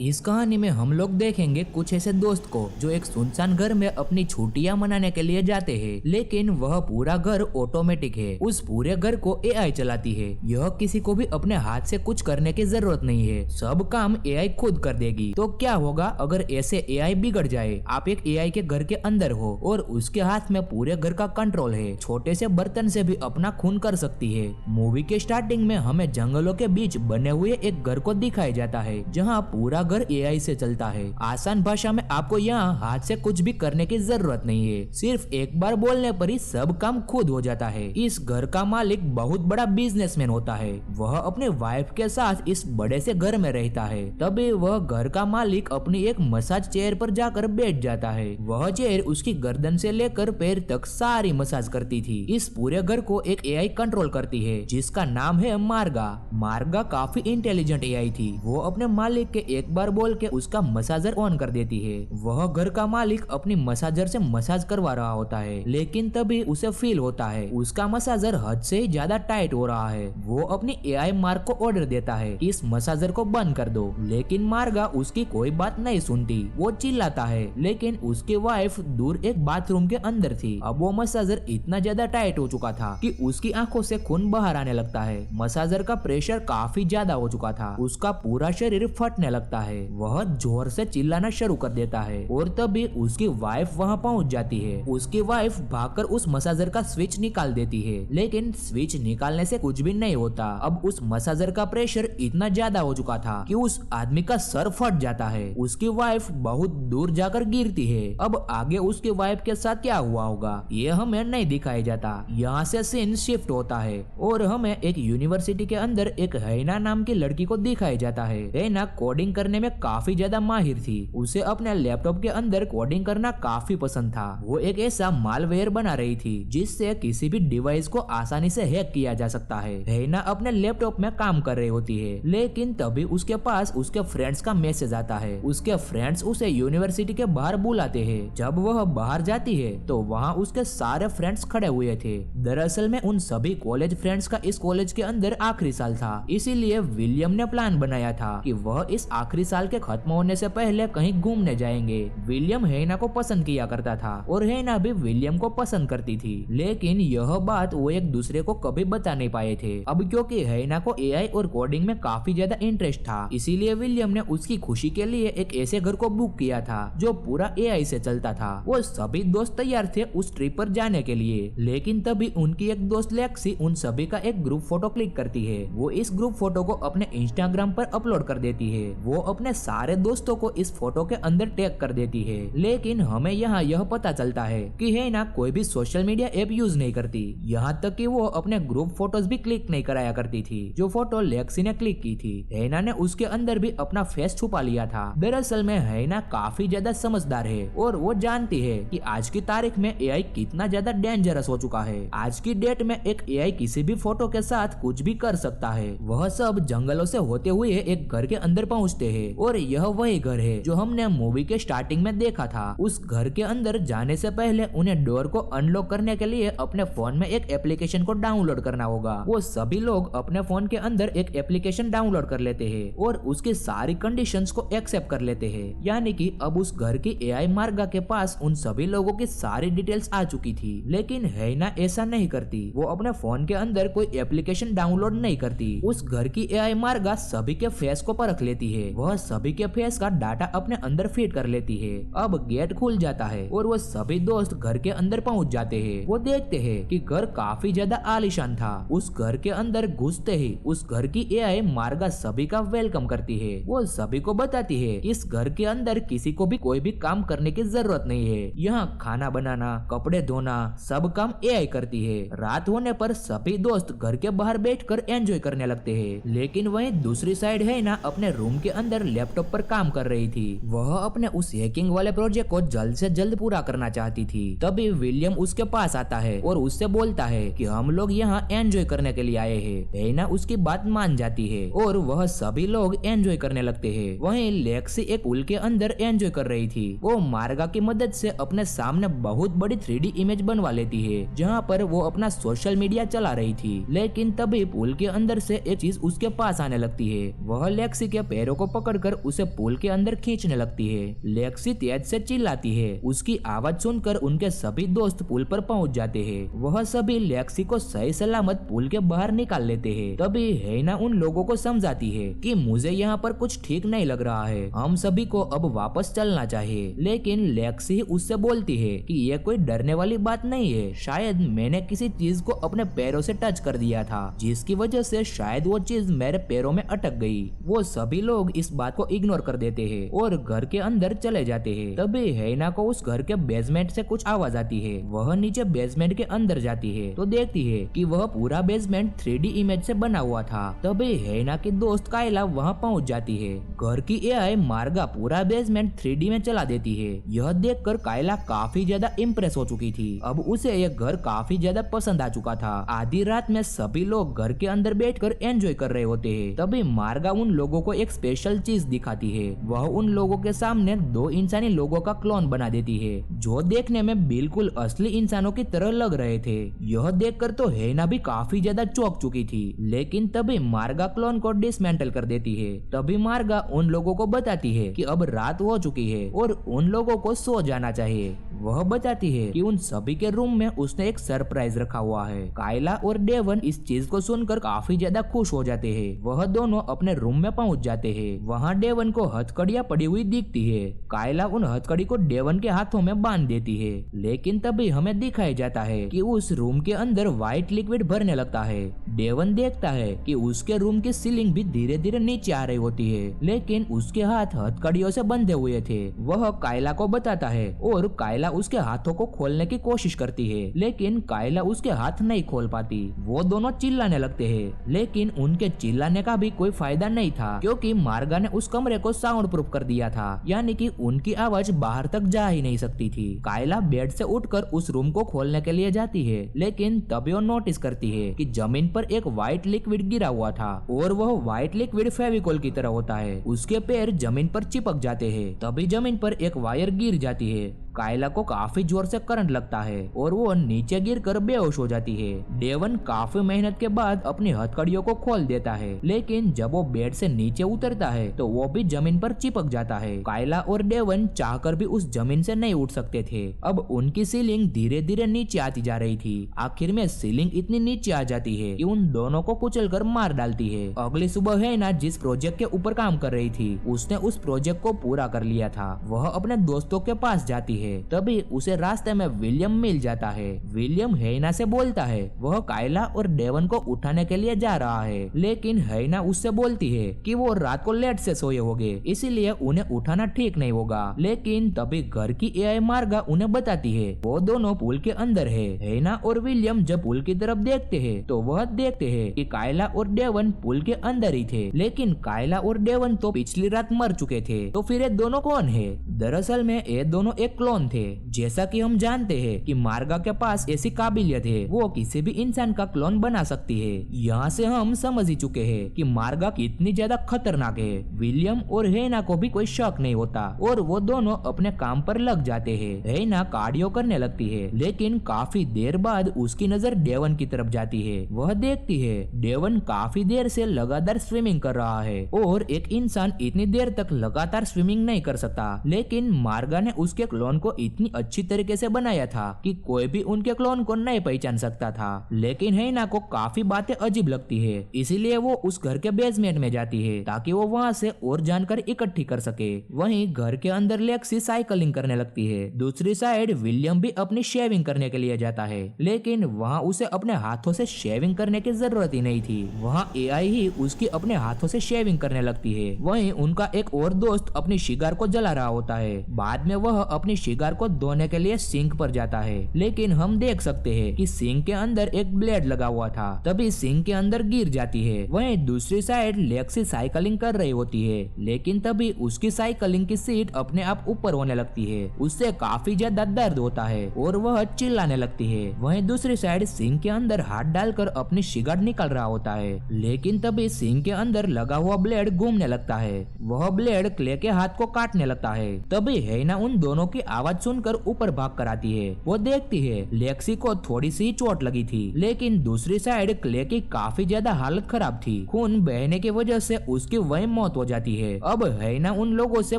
इस कहानी में हम लोग देखेंगे कुछ ऐसे दोस्त को जो एक सुनसान घर में अपनी छुट्टियां मनाने के लिए जाते हैं, लेकिन वह पूरा घर ऑटोमेटिक है। उस पूरे घर को एआई चलाती है। यह किसी को भी अपने हाथ से कुछ करने की जरूरत नहीं है, सब काम एआई खुद कर देगी। तो क्या होगा अगर ऐसे एआई बिगड़ जाए? आप एक एआई के घर के अंदर हो और उसके हाथ में पूरे घर का कंट्रोल है, छोटे से बर्तन से भी अपना खून कर सकती है। मूवी के स्टार्टिंग में हमें जंगलों के बीच बने हुए एक घर को दिखाया जाता है, जहाँ पूरा घर एआई से चलता है। आसान भाषा में आपको यहाँ हाथ से कुछ भी करने की जरूरत नहीं है, सिर्फ एक बार बोलने पर ही सब काम खुद हो जाता है। इस घर का मालिक बहुत बड़ा बिजनेसमैन होता है। वह अपने वाइफ के साथ इस बड़े से घर में रहता है। तभी वह घर का मालिक अपनी एक मसाज चेयर पर जाकर बैठ जाता है। वह चेयर उसकी गर्दन से लेकर पैर तक सारी मसाज करती थी। इस पूरे घर को एक एआई कंट्रोल करती है, जिसका नाम है मार्गा। मार्गा काफी इंटेलिजेंट एआई थी। वो अपने मालिक के एक बार बोल के उसका मसाजर ऑन कर देती है। वह घर का मालिक अपनी मसाजर से मसाज करवा रहा होता है, लेकिन तभी उसे फील होता है उसका मसाजर हद से ही ज्यादा टाइट हो रहा है। वो अपनी एआई मार्ग को ऑर्डर देता है, इस मसाजर को बंद कर दो, लेकिन मार्गा उसकी कोई बात नहीं सुनती। वो चिल्लाता है, लेकिन उसकी वाइफ दूर एक बाथरूम के अंदर थी। अब वो मसाजर इतना ज्यादा टाइट हो चुका था कि उसकी आंखों से खून बाहर आने लगता है। मसाजर का प्रेशर काफी ज्यादा हो चुका था, उसका पूरा शरीर फटने लगता है। वह जोर से चिल्लाना शुरू कर देता है और तभी उसकी वाइफ वहां पहुंच जाती है। उसकी वाइफ भागकर उस मसाजर का स्विच निकाल देती है, लेकिन स्विच निकालने से कुछ भी नहीं होता। अब उस मसाजर का प्रेशर इतना ज्यादा हो चुका था कि उस आदमी का सर फट जाता है। उसकी वाइफ बहुत दूर जाकर गिरती है। अब आगे उसकी वाइफ के साथ क्या हुआ होगा ये हमें नहीं दिखाया जाता। यहाँ से सीन शिफ्ट होता है और हमें एक यूनिवर्सिटी के अंदर एक हैना नाम की लड़की को दिखाया जाता है। हैना कोडिंग करने में काफी ज्यादा माहिर थी। उसे अपने लैपटॉप के अंदर कोडिंग करना काफी पसंद था। वो एक ऐसा मालवेयर बना रही थी जिससे किसी भी डिवाइस को आसानी से हैक किया जा सकता है। हैना अपने लैपटॉप में काम कर रही होती है, लेकिन तभी उसके पास उसके फ्रेंड्स का मैसेज आता है। उसके फ्रेंड्स उसे यूनिवर्सिटी के बाहर बुलाते हैं। जब वह बाहर जाती है तो वहाँ उसके सारे फ्रेंड्स खड़े हुए थे। दरअसल में उन सभी कॉलेज फ्रेंड्स का इस कॉलेज के अंदर आखिरी साल था, इसीलिए विलियम ने प्लान बनाया था कि वह इस आखिरी साल के खत्म होने से पहले कहीं घूमने जाएंगे। विलियम हैना को पसंद किया करता था और हैना भी विलियम को पसंद करती थी, लेकिन यह बात वो एक दूसरे को कभी बता नहीं पाए थे। अब क्योंकि हैना को एआई और कोडिंग में काफी ज्यादा इंटरेस्ट था, इसीलिए विलियम ने उसकी खुशी के लिए एक ऐसे घर को बुक किया था जो पूरा एआई से चलता था। वो सभी दोस्त तैयार थे उस ट्रिप पर जाने के लिए, लेकिन तभी उनकी एक दोस्त लेक्सी उन सभी का एक ग्रुप फोटो क्लिक करती है। वो इस ग्रुप फोटो को अपने इंस्टाग्राम पर अपलोड कर देती है। वो अपने सारे दोस्तों को इस फोटो के अंदर टैग कर देती है, लेकिन हमें यहाँ यह पता चलता है कि हैना कोई भी सोशल मीडिया ऐप यूज नहीं करती। यहाँ तक कि वो अपने ग्रुप फोटोज भी क्लिक नहीं कराया करती थी। जो फोटो लेक्सी ने क्लिक की थी, हैना ने उसके अंदर भी अपना फेस छुपा लिया था। दरअसल में हैना काफी ज्यादा समझदार है और वो जानती है कि आज की तारीख में एआई कितना ज्यादा डेंजरस हो चुका है। आज की डेट में एक एआई किसी भी फोटो के साथ कुछ भी कर सकता है। वह सब जंगलों से होते हुए एक घर के अंदर पहुंचते हैं और यह वही घर है जो हमने मूवी के स्टार्टिंग में देखा था। उस घर के अंदर जाने से पहले उन्हें डोर को अनलॉक करने के लिए अपने फोन में एक एप्लीकेशन को डाउनलोड करना होगा। वो सभी लोग अपने फोन के अंदर एक एप्लीकेशन डाउनलोड कर लेते हैं और उसकी सारी कंडीशंस को एक्सेप्ट कर लेते हैं। यानी कि अब उस घर की एआई मार्गा के पास उन सभी लोगों की सारी डिटेल्स आ चुकी थी, लेकिन हैना ऐसा नहीं करती। वो अपने फोन के अंदर कोई एप्लीकेशन डाउनलोड नहीं करती। उस घर की एआई मार्गा सभी के फेस को परख लेती है। वह सभी के फेस का डाटा अपने अंदर फीड कर लेती है। अब गेट खुल जाता है और वो सभी दोस्त घर के अंदर पहुंच जाते हैं। वो देखते हैं कि घर काफी ज्यादा आलीशान था। उस घर के अंदर घुसते ही उस घर की एआई मार्गा सभी का वेलकम करती है। वो सभी को बताती है इस घर के अंदर किसी को भी कोई भी काम करने की जरूरत नहीं है। यहाँ खाना बनाना, कपड़े धोना, सब काम एआई करती है। रात होने पर सभी दोस्त घर के बाहर बैठकर एंजॉय करने लगते हैं, लेकिन वहीं दूसरी साइड है ना अपने रूम के अंदर लैपटॉप पर काम कर रही थी। वह अपने उस हैकिंग वाले प्रोजेक्ट को जल्द से जल्द पूरा करना चाहती थी। तभी विलियम उसके पास आता है और उससे बोलता है कि हम लोग यहाँ एंजॉय करने के लिए आए हैं। हैना उसकी बात मान जाती है और वह सभी लोग एंजॉय करने लगते हैं। वहीं लेक्सी एक पुल के अंदर एंजॉय कर रही थी। वो मार्गा की मदद से अपने सामने बहुत बड़ी 3D इमेज बनवा लेती है, जहाँ पर वो अपना सोशल मीडिया चला रही थी। लेकिन तभी पुल के अंदर से एक चीज उसके पास आने लगती है। वह लेक्सी के पैरों को पकड़ पकड़कर उसे पुल के अंदर खींचने लगती है। लेक्सी तेज से चिल्लाती है। उसकी आवाज सुनकर उनके सभी दोस्त पुल पर पहुंच जाते हैं। वह सभी लेक्सी को सही सलामत पुल के बाहर निकाल लेते हैं। तभी हेना उन लोगों को समझाती है कि मुझे यहाँ पर कुछ ठीक नहीं लग रहा है, हम सभी को अब वापस चलना चाहिए। लेकिन लेक्सी उससे बोलती है कि यह कोई डरने वाली बात नहीं है, शायद मैंने किसी चीज को अपने पैरों से टच कर दिया था, जिसकी वजह से शायद वो चीज मेरे पैरों में अटक गई। वो सभी लोग इस बात को इग्नोर कर देते हैं और घर के अंदर चले जाते हैं। तभी हेना को उस घर के बेसमेंट से कुछ आवाज आती है। वह नीचे बेसमेंट के अंदर जाती है तो देखती है कि वह पूरा बेसमेंट 3D इमेज से बना हुआ था। तभी हेना की दोस्त कायला वहां पहुंच जाती है। घर की एआई मार्गा पूरा बेसमेंट 3D में चला देती है। यह देखकर कायला काफी ज्यादा इम्प्रेस हो चुकी थी। अब उसे यह घर काफी ज्यादा पसंद आ चुका था। आधी रात में सभी लोग घर के अंदर बैठकर एंजॉय कर रहे होते हैं। तभी मार्गा उन लोगों को एक स्पेशल चीज दिखाती है। वह उन लोगों के सामने 2 इंसानी लोगों का क्लोन बना देती है, जो देखने में बिल्कुल असली इंसानों की तरह लग रहे थे। यह देखकर तो हेना भी काफी ज्यादा चौंक चुकी थी। लेकिन तभी मार्गा क्लोन को डिसमेंटल कर देती है। तभी मार्गा उन लोगों को बताती है कि अब रात हो चुकी है और उन लोगों को सो जाना चाहिए। वह बताती है कि उन सभी के रूम में उसने एक सरप्राइज रखा हुआ है। कायला और डेवन इस चीज को सुनकर काफी ज्यादा खुश हो जाते हैं। वह दोनों अपने रूम में पहुंच जाते हैं। वहाँ डेवन को हथकड़ियां पड़ी हुई दिखती है। कायला उन हथकड़ी को डेवन के हाथों में बांध देती है। लेकिन तभी हमें दिखाया जाता है कि उस रूम के अंदर व्हाइट लिक्विड भरने लगता है। डेवन देखता है कि उसके रूम की सीलिंग भी धीरे धीरे नीचे आ रही होती है, लेकिन उसके हाथ हथकड़ियों से बंधे हुए थे। वह कायला को बताता है और कायला उसके हाथों को खोलने की कोशिश करती है, लेकिन कायला उसके हाथ नहीं खोल पाती। वो दोनों चिल्लाने लगते हैं, लेकिन उनके चिल्लाने का भी कोई फायदा नहीं था, क्योंकि मार्गा ने उस कमरे को साउंड प्रूफ कर दिया था, यानी कि उनकी आवाज बाहर तक जा ही नहीं सकती थी। कायला बेड से उठकर उस रूम को खोलने के लिए जाती है, लेकिन तभी वो नोटिस करती है कि जमीन पर एक व्हाइट लिक्विड गिरा हुआ था और वह व्हाइट लिक्विड फेविकोल की तरह होता है। उसके पैर जमीन पर चिपक जाते हैं। तभी जमीन पर एक वायर गिर जाती है। कायला को काफी जोर से करंट लगता है और वो नीचे गिरकर बेहोश हो जाती है। डेवन काफी मेहनत के बाद अपनी हथकड़ियों को खोल देता है, लेकिन जब वो बेड से नीचे उतरता है तो वो भी जमीन पर चिपक जाता है। कायला और डेवन चाहकर भी उस जमीन से नहीं उठ सकते थे। अब उनकी सीलिंग धीरे धीरे नीचे आती जा रही थी। आखिर में सीलिंग इतनी नीचे आ जाती है कि उन दोनों को कुचलकर मार डालती है। अगली सुबह हेना जिस प्रोजेक्ट के ऊपर काम कर रही थी, उसने उस प्रोजेक्ट को पूरा कर लिया था। वह अपने दोस्तों के पास जाती है। तभी उसे रास्ते में विलियम मिल जाता है। विलियम हेना से बोलता है वह कायला और डेवन को उठाने के लिए जा रहा है, लेकिन हेना उससे बोलती है कि वो रात को लेट से सोए होंगे, इसीलिए उन्हें उठाना ठीक नहीं होगा। लेकिन तभी घर की एआई मार्गा उन्हें बताती है वो दोनों पुल के अंदर है। हेना और विलियम जब पुल की तरफ देखते हैं तो वह देखते हैं कि कायला और डेवन पुल के अंदर ही थे, लेकिन कायला और डेवन तो पिछली रात मर चुके थे। तो फिर ये दोनों कौन है? दरअसल में ये दोनों एक क्लोन थे। जैसा कि हम जानते हैं कि मार्गा के पास ऐसी काबिलियत है, वो किसी भी इंसान का क्लोन बना सकती है। यहाँ से हम समझ ही चुके हैं कि मार्गा कितनी ज्यादा खतरनाक है। विलियम और हेना को भी कोई शक नहीं होता और वो दोनों अपने काम पर लग जाते हैं। हेना कार्डियो करने लगती है, लेकिन काफी देर बाद उसकी नजर डेवन की तरफ जाती है। वह देखती है डेवन काफी देर से लगातार स्विमिंग कर रहा है और एक इंसान इतनी देर तक लगातार स्विमिंग नहीं कर सकता। लेकिन मार्गा ने उसके क्लोन को इतनी अच्छी तरीके से बनाया था कि कोई भी उनके क्लोन को नहीं पहचान सकता था। लेकिन हेना को काफी बातें अजीब लगती है, इसीलिए वो उस घर के बेसमेंट में जाती है ताकि वो वहाँ से और जानकारी इकट्ठी कर सके। वहीं घर के अंदर लेक्सी साइकिलिंग करने लगती है। दूसरी साइड विलियम भी अपनी शेविंग करने के लिए जाता है, लेकिन वहाँ उसे अपने हाथों से शेविंग करने की जरूरत ही नहीं थी। वहाँ एआई ही उसकी अपने हाथों से शेविंग करने लगती है। वहीं उनका एक और दोस्त अपनी शिगार को जला रहा होता है। बाद में वह अपनी शिगार को धोने के लिए सिंक पर जाता है, लेकिन हम देख सकते हैं कि सिंक के अंदर एक ब्लेड लगा हुआ था। तभी सिंक के अंदर गिर जाती है। वहीं दूसरी साइड लेक्सी साइकिलिंग कर रही होती है, लेकिन तभी उसकी साइकिलिंग की सीट अपने आप ऊपर होने लगती है। उससे काफी ज्यादा दर्द होता है और वह चिल्लाने लगती है। वहीं दूसरी साइड सिंक के अंदर हाथ डालकर अपनी सिगारेट निकाल रहा होता है, लेकिन तभी सिंक के अंदर लगा हुआ ब्लेड घूमने लगता है। वह ब्लेड क्ले के हाथ को काटने लगता है। तभी हेना उन दोनों की आवाज सुनकर ऊपर भाग कर आती है। वो देखती है लेक्सी को थोड़ी सी चोट लगी थी, लेकिन दूसरी साइड क्ले की काफी ज्यादा हालत खराब थी। खून बहने की वजह से उसकी वहीं मौत हो जाती है। अब हैना उन लोगों से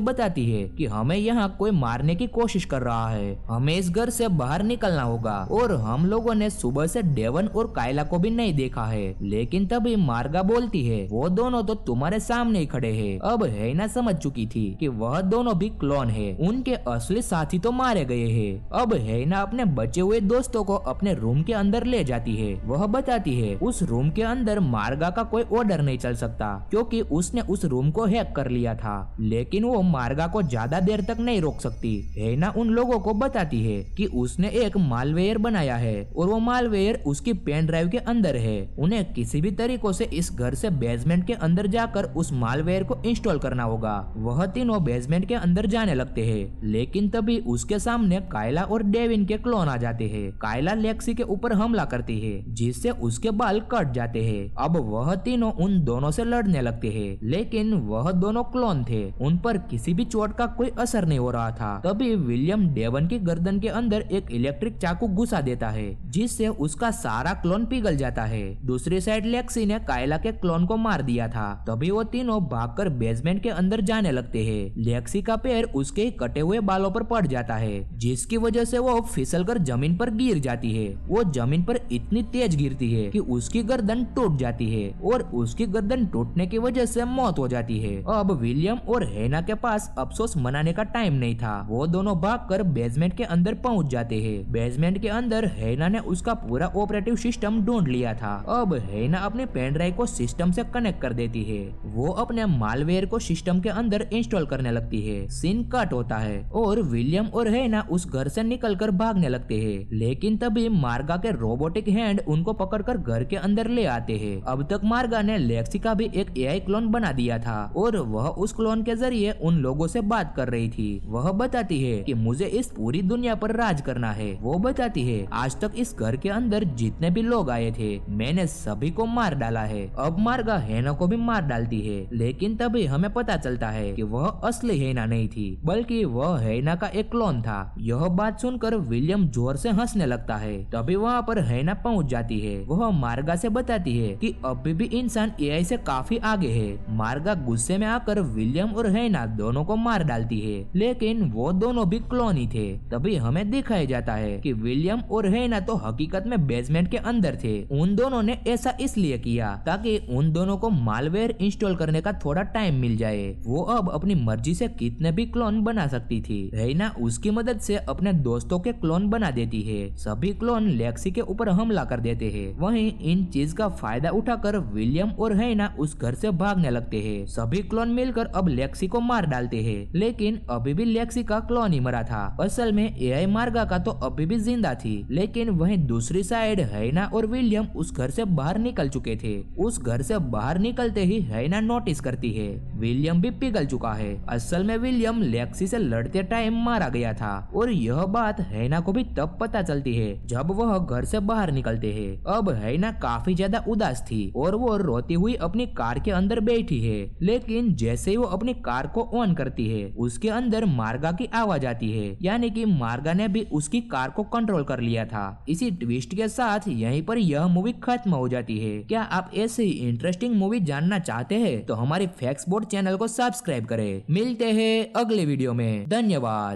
बताती है कि हमें यहाँ कोई मारने की कोशिश कर रहा है, हमें इस घर से बाहर निकलना होगा। और हम लोगों ने सुबह से डेवन और कायला को भी नहीं देखा है। लेकिन तभी मार्गा बोलती है वो दोनों तो तुम्हारे सामने ही खड़े हैं। अब हैना समझ चुकी थी कि वह दोनों भी क्लोन है, उनके असली साथी तो मारे गए हैं। अब हैना अपने बचे हुए दोस्तों को अपने रूम के अंदर ले जाती है। वह बताती है उस रूम के अंदर मार्गा का कोई ऑर्डर नहीं चल सकता, क्योंकि उसने उस रूम को हैक कर लिया था। लेकिन वो मार्गा को ज्यादा देर तक नहीं रोक सकती। हैना उन लोगों को बताती है कि उसने एक मालवेयर बनाया है और वो मालवेयर उसकी पेन ड्राइव के अंदर है। उन्हें किसी भी तरीकों से इस घर से बेसमेंट के अंदर जाकर उस मालवेयर को इंस्टॉल करना होगा। वह तीनों बेसमेंट के अंदर जाने लगते हैं, लेकिन तभी उसके सामने कायला और डेविन के क्लोन आ जाते हैं। कायला लेक्सी के ऊपर हमला करती है, जिससे उसके बाल कट जाते हैं। अब वह तीनों उन दोनों से लड़ने लगते हैं, लेकिन वह दोनों क्लोन थे, उन पर किसी भी चोट का कोई असर नहीं हो रहा था। तभी विलियम डेवन की गर्दन के अंदर एक इलेक्ट्रिक चाकू घुसा देता है, जिससे उसका सारा क्लोन पिघल जाता है। दूसरी साइड लेक्सी ने कायला के क्लोन को मार दिया था। तभी वो तीनों भागकर बेसमेंट के अंदर जाने लगते हैं। लेक्सी का पैर उसके ही कटे हुए बालों पर पड़ जाता है, जिसकी वजह से वो फिसलकर जमीन पर गिर जाती है। वो जमीन पर इतनी तेज गिरती है कि उसकी गर्दन टूट जाती है और उसकी गर्दन टूटने की वजह से मौत हो जाती है। अब विलियम और हैना के पास अफसोस मनाने का टाइम नहीं था। वो दोनों भागकर बेसमेंट के अंदर पहुंच जाते हैं। बेसमेंट के अंदर हैना ने उसका पूरा ऑपरेटिव सिस्टम ढूंढ लिया था। अब हैना अपने पेन ड्राइव को सिस्टम से कनेक्ट कर देती है। वो अपने मालवेयर को सिस्टम के अंदर इंस्टॉल करने लगती है। सीन कट होता है और विलियम और हैना उस घर से निकलकर भागने लगते हैं। लेकिन तभी मार्गा के रोबोटिक हैंड उनको पकड़कर घर के अंदर ले आते हैं। अब तक मार्गा ने लेक्सी का भी एक एआई क्लोन बना दिया था और वह उस क्लोन के जरिए उन लोगों से बात कर रही थी। वह बताती है कि मुझे इस पूरी दुनिया पर राज करना है। वो बताती है आज तक इस घर के अंदर जितने भी लोग आए थे मैंने सभी को मार डाला है। अब मार्गा हैना को भी मार डालती है, लेकिन तभी हमें पता चलता है कि वह असली हैना नहीं थी, बल्कि वह हैना का एक क्लोन था। यह बात सुनकर विलियम जोर से हंसने लगता है। तभी वहाँ पर हैना पहुँच जाती है। वह मार्गा से बताती है कि अभी भी इंसान एआई से काफी आगे है। मार्गा गुस्से में आकर विलियम और हैना दोनों को मार डालती है, लेकिन वो दोनों भी क्लोन ही थे। तभी हमें दिखाया जाता है कि विलियम और हैना तो हकीकत में बेसमेंट के अंदर थे। उन दोनों ने ऐसा इसलिए किया ताकि उन दोनों को मालवेयर इंस्टॉल करने का थोड़ा टाइम मिल जाए। वो अब अपनी मर्जी से कितने भी क्लोन बना सकती थी। हैना उसकी मदद से अपने दोस्तों के क्लोन बना देती है। सभी क्लोन लेक्सी के ऊपर हमला कर देते हैं। वहीं इन चीज का फायदा उठाकर विलियम और हैना उस घर से भागने लगते हैं। सभी क्लोन मिलकर अब लेक्सी को मार डालते हैं, लेकिन अभी भी लेक्सी का क्लोन ही मरा था। असल में एआई मार्गा का तो अभी भी जिंदा थी, लेकिन वहीं दूसरी साइड हैना और विलियम उस घर से बाहर निकल चुके थे। उस घर से बाहर निकलते ही हैना नोटिस करती है विलियम भी पिघल चुका है। असल में विलियम लेक्सी से लड़ते टाइम मारा गया था और यह बात हैना को भी तब पता चलती है जब वह घर से बाहर निकलते हैं। अब हैना काफी ज्यादा उदास थी और वो रोती हुई अपनी कार के अंदर बैठी है, लेकिन जैसे ही वो अपनी कार को ऑन करती है उसके अंदर मार्गा की आवाज आती है, यानी कि मार्गा ने भी उसकी कार को कंट्रोल कर लिया था। इसी ट्विस्ट के साथ यहीं पर यह मूवी खत्म हो जाती है। क्या आप ऐसे ही इंटरेस्टिंग मूवी जानना चाहते हैं तो हमारी फैक्ट्स बोर्ड चैनल को सब्सक्राइब करें। मिलते हैं अगले वीडियो में। धन्यवाद।